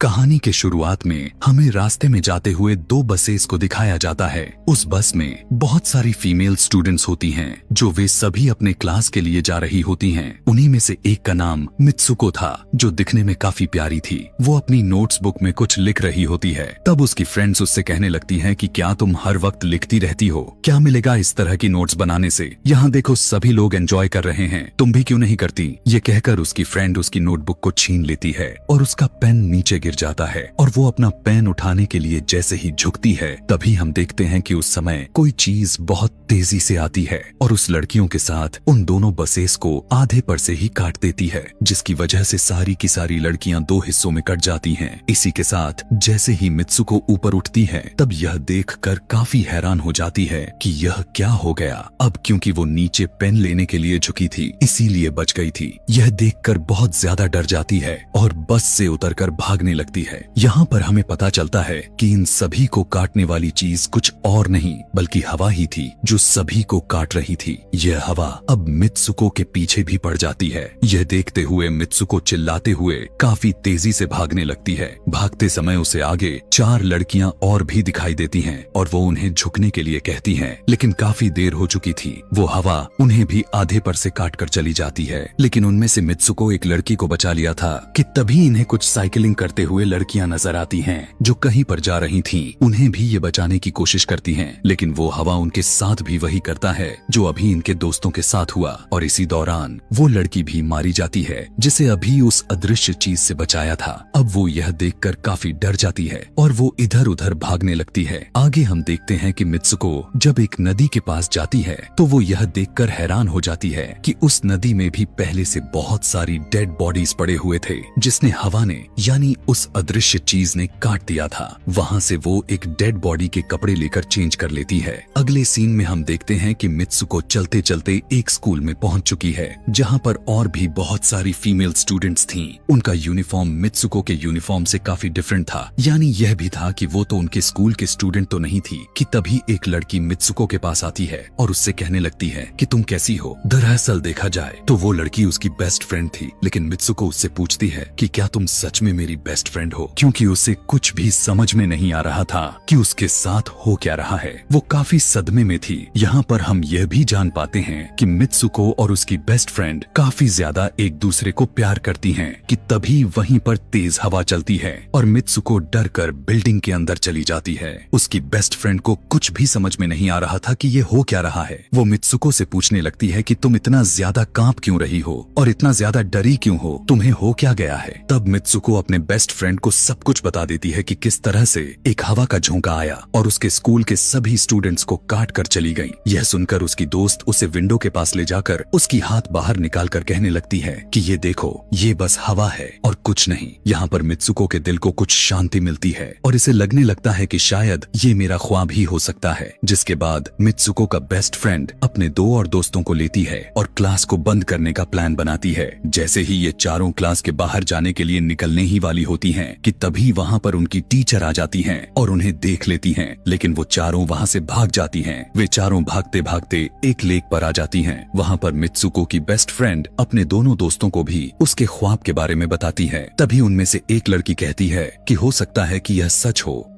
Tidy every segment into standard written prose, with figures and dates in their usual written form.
कहानी के शुरुआत में हमें रास्ते में जाते हुए दो बसेस को दिखाया जाता है। उस बस में बहुत सारी फीमेल स्टूडेंट्स होती हैं, जो वे सभी अपने क्लास के लिए जा रही होती हैं। उन्हीं में से एक का नाम मित्सुको था, जो दिखने में काफी प्यारी थी। वो अपनी नोट्स बुक में कुछ लिख रही होती है। तब उसकी फ्रेंड्स उससे कहने लगती हैं कि क्या तुम हर वक्त लिखती रहती हो? क्या मिलेगा इस तरह की नोट्स बनाने से? यहाँ देखो सभी लोग एंजॉय कर रहे हैं, तुम भी क्यों नहीं करती? ये कहकर उसकी फ्रेंड उसकी नोटबुक को छीन लेती है और उसका पेन नीचे गिर जाता है और वो अपना पेन उठाने के लिए जैसे ही झुकती है, तभी हम देखते हैं कि उस समय कोई चीज बहुत तेजी से आती है और उस लड़कियों के साथ उन दोनों बसेस को आधे पर से ही काट देती है, जिसकी वजह से सारी की सारी लड़कियां दो हिस्सों में कट जाती हैं। इसी के साथ जैसे ही मित्सुको ऊपर उठती है, तब यह देखकर काफी हैरान हो जाती है कि यह क्या हो गया। अब क्योंकि वो नीचे पेन लेने के लिए झुकी थी, इसीलिए बच गई थी। यह देखकर बहुत ज्यादा डर जाती है और बस से उतरकर भागने लगती है। यहाँ पर हमें पता चलता है कि इन सभी को काटने वाली चीज कुछ और नहीं बल्कि हवा ही थी, जो सभी को काट रही थी। यह हवा अब मित्सुको के पीछे भी पड़ जाती है। यह देखते हुए मित्सुको चिल्लाते हुए काफी तेजी से भागने लगती है। भागते समय उसे आगे चार लड़कियां और भी दिखाई देती हैं और वो उन्हें झुकने के लिए कहती हैं, लेकिन काफी देर हो चुकी थी। वो हवा उन्हें भी आधे पर से काट कर चली जाती है। लेकिन उनमें से मित्सुको एक लड़की को बचा लिया था कि तभी इन्हें कुछ साइकिलिंग करते हुए लड़कियां नजर आती हैं, जो कहीं पर जा रही थीं। उन्हें भी ये बचाने की कोशिश करती हैं, लेकिन वो हवा उनके साथ भी वही करता है जो अभी इनके दोस्तों के साथ हुआ। और इसी दौरान वो लड़की भी मारी जाती है, जिसे अभी उस अदृश्य चीज से बचाया था। अब वो यह देखकर काफी डर जाती है और वो इधर उधर भागने लगती है। आगे हम देखते हैं कि मित्सुको जब एक नदी के पास जाती है, तो वो यह देखकर हैरान हो जाती है कि उस नदी में भी पहले से बहुत सारी डेड बॉडीज पड़े हुए थे, जिसने हवा ने यानी उस अदृश्य चीज ने काट दिया था। वहाँ से वो एक डेड बॉडी के कपड़े लेकर चेंज कर लेती है। अगले सीन में हम देखते हैं कि मित्सुको चलते चलते एक स्कूल में पहुंच चुकी है, जहाँ पर और भी बहुत सारी फीमेल स्टूडेंट्स थीं। उनका यूनिफॉर्म मित्सुको के यूनिफॉर्म से काफी डिफरेंट था। यानी यह भी था कि वो तो उनके स्कूल के स्टूडेंट तो नहीं थी कि तभी एक लड़की मित्सुको के पास आती है और उससे कहने लगती है कि तुम कैसी हो? दरअसल देखा जाए तो वो लड़की उसकी बेस्ट फ्रेंड थी, लेकिन मित्सुको उससे पूछती है कि क्या तुम सच में मेरी बेस्ट फ्रेंड हो, क्योंकि उसे कुछ भी समझ में नहीं आ रहा था कि उसके साथ हो क्या रहा है। वो काफी सदमे में थी। यहाँ पर हम यह भी जान पाते हैं कि मित्सुको और उसकी बेस्ट फ्रेंड काफी ज्यादा एक दूसरे को प्यार करती हैं कि तभी वहीं पर तेज हवा चलती है और मित्सुको डर कर बिल्डिंग के अंदर चली जाती है। उसकी बेस्ट फ्रेंड को कुछ भी समझ में नहीं आ रहा था कि ये हो क्या रहा है। वो मित्सुको से पूछने लगती है कि तुम इतना ज्यादा कांप क्यों रही हो और इतना ज्यादा डरी क्यों हो, तुम्हें हो क्या गया है? तब मित्सुको अपने बेस्ट फ्रेंड को सब कुछ बता देती है कि किस तरह से एक हवा का झोंका आया और उसके स्कूल के सभी स्टूडेंट्स को काट कर चली गई। यह सुनकर उसकी दोस्त उसे विंडो के पास ले जाकर उसकी हाथ बाहर निकाल कर कहने लगती है कि ये देखो, ये बस हवा है और कुछ नहीं। यहाँ पर मित्सुको के दिल को कुछ शांति मिलती है और इसे लगने लगता है कि शायद ये मेरा ख्वाब ही हो सकता है। जिसके बाद मित्सुको का बेस्ट फ्रेंड अपने दो और दोस्तों को लेती है और क्लास को बंद करने का प्लान बनाती है। जैसे ही ये चारों क्लास के बाहर जाने के लिए निकलने ही वाली होती हैं कि तभी वहाँ पर उनकी टीचर आ जाती हैं और उन्हें देख लेती हैं, लेकिन वो चारों वहाँ से भाग जाती हैं। वे चारों भागते भागते एक लेक पर आ जाती हैं। वहाँ पर मित्सुको की बेस्ट फ्रेंड अपने दोनों दोस्तों को भी उसके ख्वाब के बारे में बताती है। तभी उनमें से एक लड़की कहती है कि हो सकता है कि यह सच हो,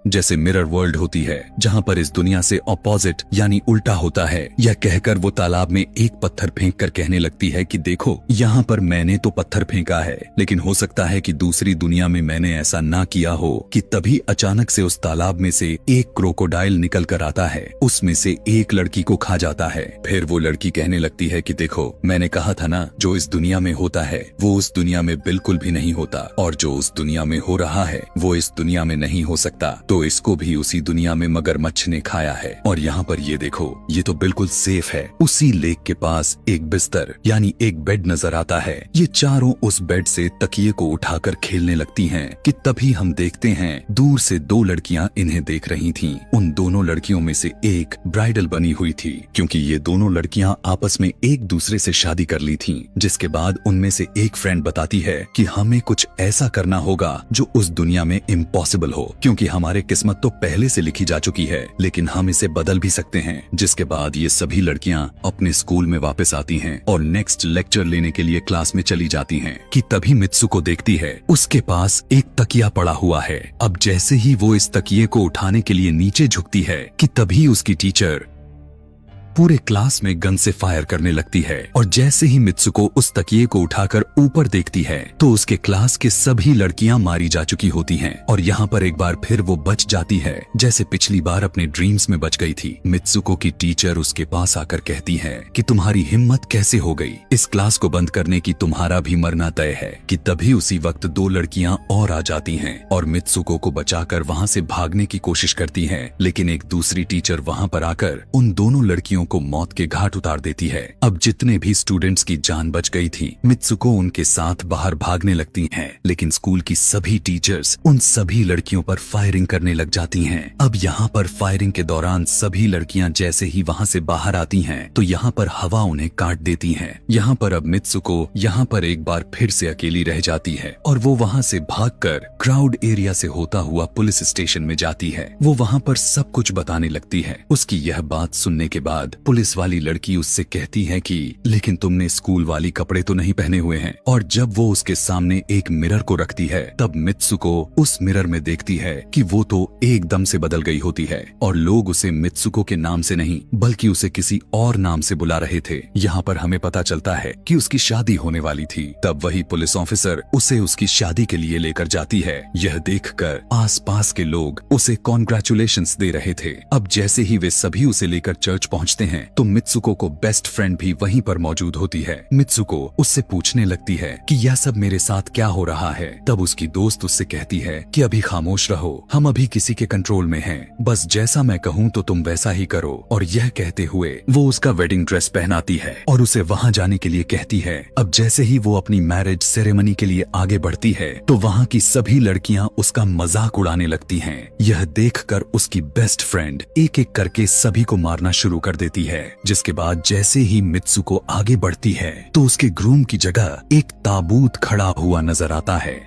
जैसे मिरर वर्ल्ड होती है जहाँ पर इस दुनिया से ऑपोजिट यानी उल्टा होता है। यह कहकर वो तालाब में एक पत्थर फेंक कर कहने लगती है कि देखो, यहाँ पर मैंने तो पत्थर फेंका है, लेकिन हो सकता है कि दूसरी दुनिया में मैंने ऐसा ना किया हो। कि तभी अचानक से उस तालाब में से एक क्रोकोडाइल निकल कर आता है, उसमें से एक लड़की को खा जाता है। फिर वो लड़की कहने लगती है कि देखो, मैंने कहा था ना, जो इस दुनिया में होता है वो उस दुनिया में बिल्कुल भी नहीं होता, और जो उस दुनिया में हो रहा है वो इस दुनिया में नहीं हो सकता। तो इसको भी उसी दुनिया में मगरमच्छ ने खाया है। और यहाँ पर ये देखो, ये तो बिल्कुल सेफ है। उसी लेक के पास एक बिस्तर यानी एक बेड नजर आता है। ये चारों उस बेड से तकिए को उठाकर खेलने लगती हैं कि तभी हम देखते हैं दूर से दो लड़कियां इन्हें देख रही थीं। उन दोनों लड़कियों में से एक ब्राइडल बनी हुई थी, क्योंकि ये दोनों लड़कियां आपस में एक दूसरे से शादी कर ली थीं। जिसके बाद उनमें से एक फ्रेंड बताती है कि हमें कुछ ऐसा करना होगा जो उस दुनिया में इम्पॉसिबल हो, क्योंकि हमारे किस्मत तो पहले से लिखी जा चुकी है, लेकिन हम इसे बदल भी सकते हैं। जिसके बाद ये सभी लड़कियां अपने स्कूल में वापस आती हैं और नेक्स्ट लेक्चर लेने के लिए क्लास में चली जाती हैं कि तभी मित्सुको देखती है उसके पास एक तकिया पड़ा हुआ है। अब जैसे ही वो इस तकिए को उठाने के लिए नीचे झुकती है कि तभी उसकी टीचर पूरे क्लास में गन से फायर करने लगती है और जैसे ही मित्सुको उस तकिए को उठाकर ऊपर देखती है तो उसके क्लास के सभी लड़कियां मारी जा चुकी होती हैं और यहाँ पर एक बार फिर वो बच जाती है जैसे पिछली बार अपने ड्रीम्स में बच गई थी। मित्सुको की टीचर उसके पास आकर कहती है कि तुम्हारी हिम्मत कैसे हो गई, इस क्लास को बंद करने की, तुम्हारा भी मरना तय है। कि तभी उसी वक्त दो लड़कियां और आ जाती हैं और मित्सुको को बचाकर वहाँ से भागने की कोशिश करती हैं, लेकिन एक दूसरी टीचर वहाँ पर आकर उन दोनों लड़कियों को मौत के घाट उतार देती है। अब जितने भी स्टूडेंट्स की जान बच गई थी, मित्सुको उनके साथ बाहर भागने लगती हैं, लेकिन स्कूल की सभी टीचर्स उन सभी लड़कियों पर फायरिंग करने लग जाती हैं। अब यहाँ पर फायरिंग के दौरान सभी लड़कियां जैसे ही वहाँ से बाहर आती हैं, तो यहाँ पर हवा उन्हें काट देती है। यहाँ पर अब मित्सुको यहाँ पर एक बार फिर से अकेली रह जाती है और वो वहाँ से भागकर क्राउड एरिया से होता हुआ पुलिस स्टेशन में जाती है। वो वहाँ पर सब कुछ बताने लगती है। उसकी यह बात सुनने के बाद पुलिस वाली लड़की उससे कहती है कि लेकिन तुमने स्कूल वाली कपड़े तो नहीं पहने हुए हैं। और जब वो उसके सामने एक मिरर को रखती है तब मित्सुको उस मिरर में देखती है कि वो तो एकदम से बदल गई होती है और लोग उसे मित्सुको के नाम से नहीं बल्कि उसे किसी और नाम से बुला रहे थे। यहाँ पर हमें पता चलता है कि उसकी शादी होने वाली थी। तब वही पुलिस ऑफिसर उसे उसकी शादी के लिए लेकर जाती है। यह देखकर आसपास के लोग उसे कॉन्ग्रेचुलेशंस दे रहे थे। अब जैसे ही वे सभी उसे लेकर चर्च पहुंचते हैं तो मित्सुको को बेस्ट फ्रेंड भी वहीं पर मौजूद होती है। मित्सुको उससे पूछने लगती है कि यह सब मेरे साथ क्या हो रहा है। तब उसकी दोस्त उससे कहती है कि अभी खामोश रहो, हम अभी किसी के कंट्रोल में हैं, बस जैसा मैं कहूँ तो तुम वैसा ही करो। और यह कहते हुए वो उसका वेडिंग ड्रेस पहनाती है और उसे वहाँ जाने के लिए कहती है। अब जैसे ही वो अपनी मैरिज सेरेमनी के लिए आगे बढ़ती है तो वहाँ की सभी लड़कियाँ उसका मजाक उड़ाने लगती हैं। यह देखकर उसकी बेस्ट फ्रेंड एक एक करके सभी को मारना शुरू कर देती है। जिसके बाद जैसे ही मित्सुको आगे बढ़ती है तो उसके ग्रूम की जगह एक ताबूत खड़ा हुआ नजर आता है।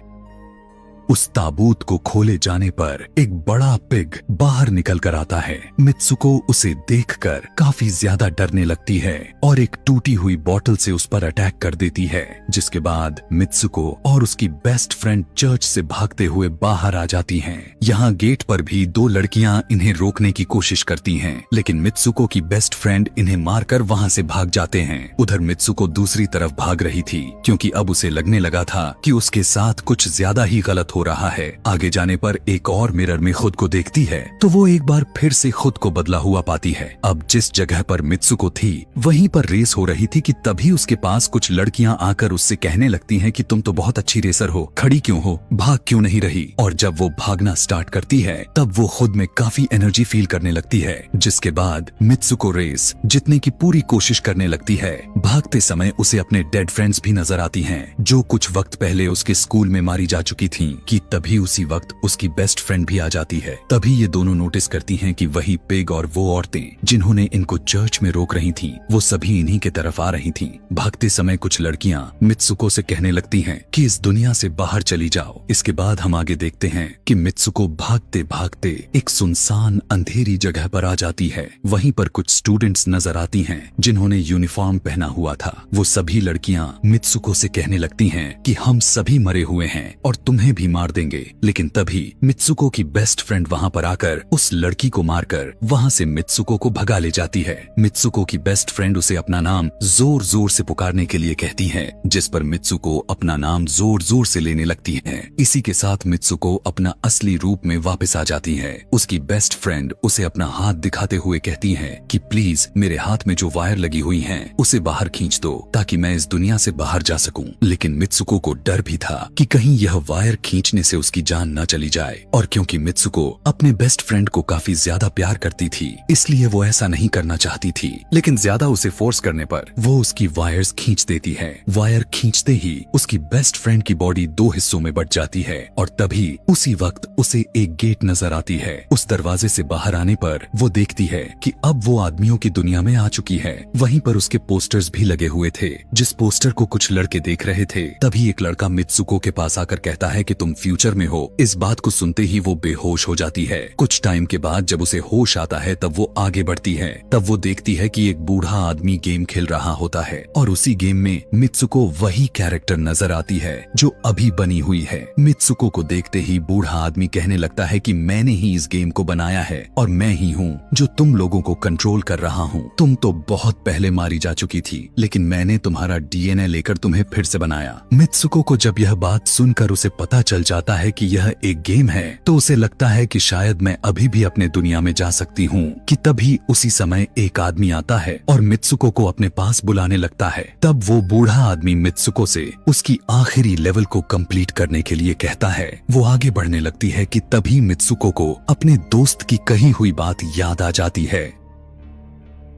उस ताबूत को खोले जाने पर एक बड़ा पिग बाहर निकल कर आता है। मित्सुको उसे देखकर काफी ज्यादा डरने लगती है और एक टूटी हुई बोतल से उस पर अटैक कर देती है। जिसके बाद मित्सुको और उसकी बेस्ट फ्रेंड चर्च से भागते हुए बाहर आ जाती हैं। यहाँ गेट पर भी दो लड़कियां इन्हें रोकने की कोशिश करती हैं, लेकिन मित्सुको की बेस्ट फ्रेंड इन्हें मारकर वहाँ से भाग जाते हैं। उधर मित्सुको दूसरी तरफ भाग रही थी क्योंकि अब उसे लगने लगा था कि उसके साथ कुछ ज्यादा ही गलत हो रहा है। आगे जाने पर एक और मिरर में खुद को देखती है तो वो एक बार फिर से खुद को बदला हुआ पाती है। अब जिस जगह पर मित्सुको थी वहीं पर रेस हो रही थी कि तभी उसके पास कुछ लड़कियां आकर उससे कहने लगती हैं कि तुम तो बहुत अच्छी रेसर हो, खड़ी क्यों हो, भाग क्यों नहीं रही। और जब वो भागना स्टार्ट करती है तब वो खुद में काफी एनर्जी फील करने लगती है। जिसके बाद मित्सुको रेस जीतने की पूरी कोशिश करने लगती है। भागते समय उसे अपने डेड फ्रेंड्स भी नजर आती हैं जो कुछ वक्त पहले उसके स्कूल में मारी जा चुकी थीं। कि तभी उसी वक्त उसकी बेस्ट फ्रेंड भी आ जाती है। तभी ये दोनों नोटिस करती हैं कि वही पिग और वो औरतें जिन्होंने इनको चर्च में रोक रही थीं, वो सभी इन्हीं के तरफ आ रही थीं। भागते समय कुछ लड़कियां मित्सुको से कहने लगती हैं कि इस दुनिया से बाहर चली जाओ। इसके बाद हम आगे देखते हैं कि मित्सुको भागते भागते एक सुनसान अंधेरी जगह पर आ जाती है। वहीं पर कुछ स्टूडेंट्स नजर आती हैं जिन्होंने यूनिफॉर्म पहना हुआ था। वो सभी लड़कियां मित्सुको से कहने लगती हैं कि हम सभी मरे हुए हैं और तुम्हें भी मार देंगे। लेकिन तभी मित्सुको की बेस्ट फ्रेंड वहाँ पर आकर उस लड़की को मारकर वहाँ से मित्सुको को भगा ले जाती है। मित्सुको की बेस्ट फ्रेंड उसे अपना नाम जोर जोर से पुकारने के लिए कहती है, जिस पर मित्सुको अपना नाम जोर जोर से लेने लगती है। इसी के साथ मित्सुको अपना असली रूप में वापस आ जाती है। उसकी बेस्ट फ्रेंड उसे अपना हाथ दिखाते हुए कहती है कि प्लीज मेरे हाथ में जो वायर लगी हुई है उसे बाहर खींच दो ताकि मैं इस दुनिया से बाहर जा सकूं। लेकिन मित्सुको को डर भी था कि कहीं यह वायर खींचने से उसकी जान न चली जाए। और क्योंकि मित्सुको अपने बेस्ट फ्रेंड को काफी ज्यादा प्यार करती थी इसलिए वो ऐसा नहीं करना चाहती थी, लेकिन ज्यादा उसे फोर्स करने पर वो उसकी वायर्स खींच देती है। वायर खींचते ही उसकी बेस्ट फ्रेंड की बॉडी दो हिस्सों में बट जाती है और तभी उसी वक्त उसे एक गेट नजर आती है। उस दरवाजे से बाहर आने पर वो देखती है कि अब वो आदमियों की दुनिया में आ चुकी है। वहीं पर उसके पोस्टर्स भी लगे हुए थे। जिस पोस्टर को कुछ लड़के देख रहे थे तभी एक लड़का मित्सुको के पास आकर कहता है कि तुम फ्यूचर में हो। इस बात को सुनते ही वो बेहोश हो जाती है। कुछ टाइम के बाद जब उसे होश आता है तब वो आगे बढ़ती है। तब वो देखती है कि एक बूढ़ा आदमी गेम खेल रहा होता है और उसी गेम में मित्सुको वही कैरेक्टर नजर आती है जो अभी बनी हुई है। मित्सुको को देखते ही बूढ़ा आदमी कहने लगता है कि मैंने ही इस गेम को बनाया है और मैं ही हूँ जो तुम लोगों को कंट्रोल कर रहा हूँ। तुम तो बहुत पहले मारी जा चुकी थी, लेकिन मैंने तुम्हारा डीएनए लेकर तुम्हें फिर से बनाया। मित्सुको को जब यह बात सुनकर उसे पता चल जाता है कि यह एक गेम है तो उसे लगता है कि शायद मैं अभी भी अपने दुनिया में जा सकती हूँ कि तभी उसी समय एक आदमी आता है और मित्सुको को अपने पास बुलाने लगता है। तब वो बूढ़ा आदमी मित्सुको से उसकी आखिरी लेवल को कंप्लीट करने के लिए कहता है। वो आगे बढ़ने लगती है कि तभी मित्सुको को अपने दोस्त की कही हुई बात याद आ जाती है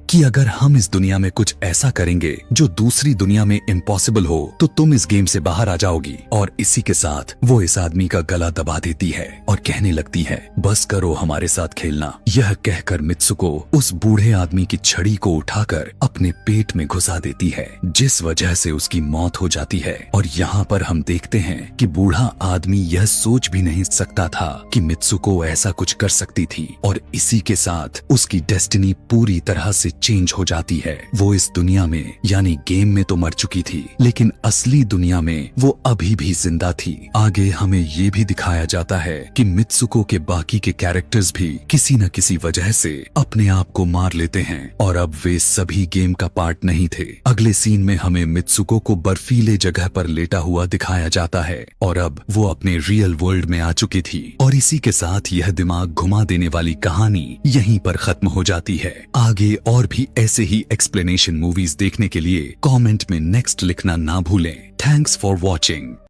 कि अगर हम इस दुनिया में कुछ ऐसा करेंगे जो दूसरी दुनिया में इम्पॉसिबल हो तो तुम इस गेम से बाहर आ जाओगी। और इसी के साथ वो इस आदमी का गला दबा देती है और कहने लगती है बस करो हमारे साथ खेलना। यह कहकर मित्सुको उस बूढ़े आदमी की छड़ी को उठाकर अपने पेट में घुसा देती है, जिस वजह से उसकी मौत हो जाती है। और यहाँ पर हम देखते हैं कि बूढ़ा आदमी यह सोच भी नहीं सकता था कि मित्सुको ऐसा कुछ कर सकती थी और इसी के साथ उसकी डेस्टिनी पूरी तरह से चेंज हो जाती है। वो इस दुनिया में यानी गेम में तो मर चुकी थी, लेकिन असली दुनिया में वो अभी भी जिंदा थी। आगे हमें ये भी दिखाया जाता है कि मित्सुको के बाकी के कैरेक्टर्स भी किसी न किसी वजह से अपने आप को मार लेते हैं और अब वे सभी गेम का पार्ट नहीं थे। अगले सीन में हमें मित्सुको को बर्फीले जगह पर लेटा हुआ दिखाया जाता है और अब वो अपने रियल वर्ल्ड में आ चुकी थी। और इसी के साथ यह दिमाग घुमा देने वाली कहानी यहीं पर खत्म हो जाती है। आगे और भी ऐसे ही एक्सप्लेनेशन मूवीज देखने के लिए कमेंट में नेक्स्ट लिखना ना भूलें। Thanks for watching.